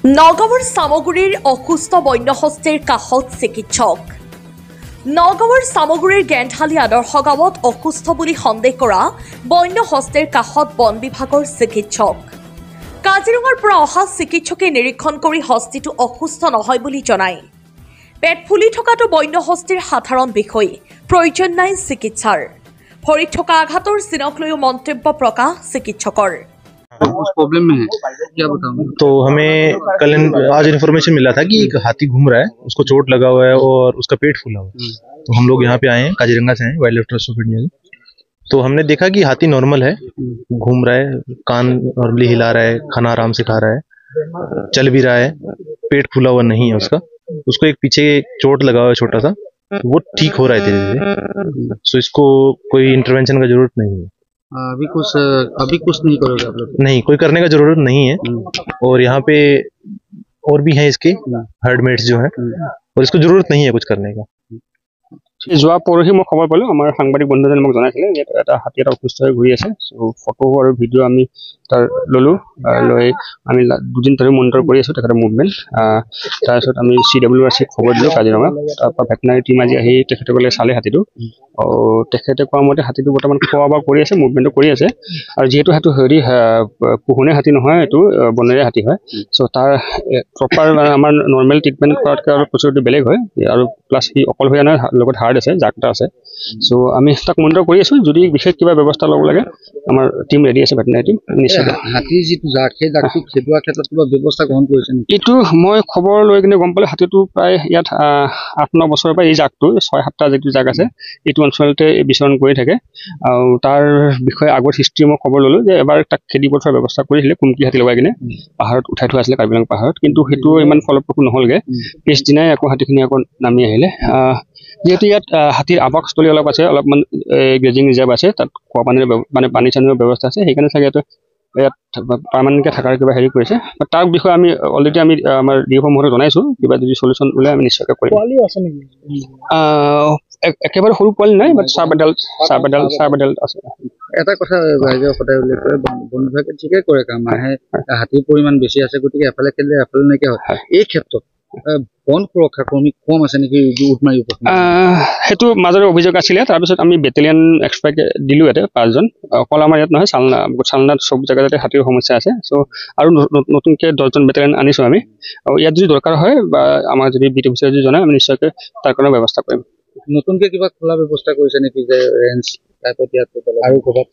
নগাঁৱৰ সামগুৰিৰ অসুস্থ বন্যহস্তীৰ কাষত চিকিৎসক। নগাঁৱৰ সামগুৰিৰ গেন্ধালী আদৰ্শ গাঁৱত অসুস্থ বুলি সন্দেহ কৰা বন্যহস্তীৰ কাষত বন বিভাগৰ চিকিৎসক। কাজিৰঙাৰ পৰা অহা চিকিৎসকে নিৰীক্ষণ কৰি হস্তীটো অসুস্থ নহয় বুলি জনায়। পেট ফুলি থকাটো বন্যহস্তীৰ সাধাৰণ বিষয়, প্ৰয়োজন নাই চিকিৎসাৰ। ভৰিত থকা আঘাতৰ চিনক লৈও মন্তব্য প্ৰকাশ চিকিৎসকৰ। उस प्रॉब्लम में है, क्या बताऊं? तो हमें आज इन्फॉर्मेशन मिला था कि एक हाथी घूम रहा है, उसको चोट लगा हुआ है और उसका पेट फूला हुआ है। तो हम लोग यहाँ पे आए हैं, काजीरंगा से हैं, wildlife trust of India से। तो हमने देखा कि हाथी नॉर्मल है, घूम रहा है, कान नॉर्मली हिला रहा है, खाना आराम से खा रहा है, चल भी रहा है, पेट फूला हुआ नहीं है उसका। उसको एक पीछे चोट लगा हुआ है छोटा सा, वो ठीक हो रहा है धीरे धीरे। सो इसको कोई इंटरवेंशन का जरूरत नहीं है। अभी कुछ नहीं करोगे आप लोग? नहीं, कोई करने का जरूरत नहीं है। और यहाँ पे और भी हैं इसके हर्डमेट्स जो हैं, और इसको जरूरत नहीं है कुछ करने का। যোৱা পৰহি মই খবৰ পালোঁ, আমাৰ সাংবাদিক বন্ধুজনে মোক জনাইছিলে যে এটা হাতী এটা অসুস্থ হৈ ঘূৰি আছে। চ' ফটো আৰু ভিডিঅ' আমি তাৰ ল'লোঁ, লৈ আমি দুদিন ধৰি মনিটৰ কৰি আছোঁ তেখেতৰ মুভমেণ্ট। তাৰপিছত আমি CWRCক খবৰ দিলোঁ কাজিৰঙা, তাৰপৰা ভেটেনাৰী টীম আজি আহি তেখেতসকলে চালে হাতীটো। তেখেতে কোৱা মতে হাতীটো বৰ্তমান খোৱা বোৱা কৰি আছে, মুভমেণ্টটো কৰি আছে। আৰু যিহেতু সেইটো হেৰি পোহনীয়া হাতী নহয়, এইটো বনৰীয়া হাতী হয়। চ' তাৰ প্ৰপাৰ আমাৰ নৰ্মেল ট্ৰিটমেণ্ট কৰাতকৈ অলপ প্ৰচুৰটো বেলেগ হয়, আৰু প্লাছ সি অকলশৰীয়া নহয়, লগত হাৰ্ড আছে, জাকটা আছে। চ' আমি তাক মনিটৰ কৰি আছোঁ। যদি বিশেষ কিবা ব্যৱস্থা ল'ব লাগে, আমাৰ টীম ৰেডি আছে, ভেটেনাৰী টীম নিশ্চয়। হাতীৰ যিটো জাক, সেই জাকটো খেদোৱাৰ ক্ষেত্ৰত কিবা ব্যৱস্থা গ্ৰহণ কৰিছে নেকি? এইটো মই খবৰ লৈ কিনে গম পালোঁ, হাতীটো প্ৰায় ইয়াত 8-9 বছৰৰ পৰা এই জাকটো 6-7টা যিটো জাক আছে এইটো অঞ্চলতে বিচৰণ কৰি থাকে। আৰু তাৰ বিষয়ে আগৰ হিষ্ট্ৰী মই খবৰ ল'লোঁ যে এবাৰ তাক খেদি পঠোৱাৰ ব্যৱস্থা কৰিছিলে, কুমকি হাতী লগাই কিনে পাহাৰত উঠাই থোৱা আছিলে, কাৰ্বি আংলং পাহাৰত। কিন্তু সেইটো ইমান ফলপ্ৰসূ নহ'লগৈ। পিছদিনাই আকৌ হাতীখিনি আকৌ নামি আহিলে। যিহেতু ইয়াত হাতীৰ আৱাসস্থলী অলপ আছে, অলপমান গ্ৰেজিং ৰিজাৰ্ভ আছে, তাত খোৱা পানীৰ মানে পানী চানীৰ ব্যৱস্থা আছে, সেইকাৰণে চাগে ইয়াত পাৰ্মানেণ্টকৈ থকাৰ কিবা হেৰি কৰিছে। তাৰ বিষয়ে আমি অলৰেডি আমাৰ DFO জনাইছোঁ, কিবা যদি চলিউশ্যন ওলাই আমি নিশ্চয়কৈ কৰিম। একেবাৰে সৰু পোৱালি নাই, বাট চাব এডাল্ট আছে। এটা কথা ৰাইজে সদায় উল্লেখ কৰে, বন বিভাগে ঠিকে কৰে কাম, আহে হাতীৰ পৰিমাণ বেছি আছে, গতিকে এফালে খেলিলে এফালে নাইকিয়া হয়। এই ক্ষেত্ৰত বন সুৰক্ষা কৰ্মী কম আছে নেকি? সেইটো মাজৰে অভিযোগ আছিলে। তাৰপিছত আমি বেটেলিয়ান এক্সট্ৰাক দিলোঁ ইয়াতে 5জন। অকল আমাৰ ইয়াত নহয়, চালনাত চব জেগাতে হাতীৰ সমস্যা আছে। চ' আৰু নতুনকৈ 10জন বেটেলিয়ান আনিছোঁ আমি। আৰু ইয়াত যদি দৰকাৰ হয় বা আমাৰ যদি বিট অফিচাৰে যদি জনায়, আমি নিশ্চয়কৈ তাৰ কাৰণে ব্যৱস্থা কৰিম। নতুনকৈ কিবা খোলা ব্যৱস্থা কৰিছে নেকি, যে ৰেঞ্জ টাইপত ইয়াত আৰু ক'ৰবাত?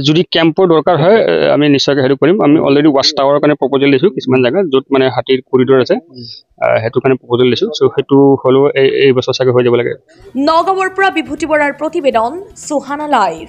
যদি কেম্পৰ দৰকাৰ হয় আমি নিশ্চয়কৈ সেইটো কৰিম। আমি অলৰেডি ৱাচ টাৱাৰৰ কাৰণে প্ৰপ'জেল দিছোঁ কিছুমান জেগাত, য'ত মানে হাতীৰ কৰিডৰ আছে, সেইটো কাৰণে প্ৰপ'জেল দিছোঁ। চ' সেইটো হ'লেও এই বছৰ চাগে হৈ যাব লাগে। নগাঁৱৰ পৰা বিভূতি বৰাৰ প্ৰতিবেদন, সুহানা লাইভ।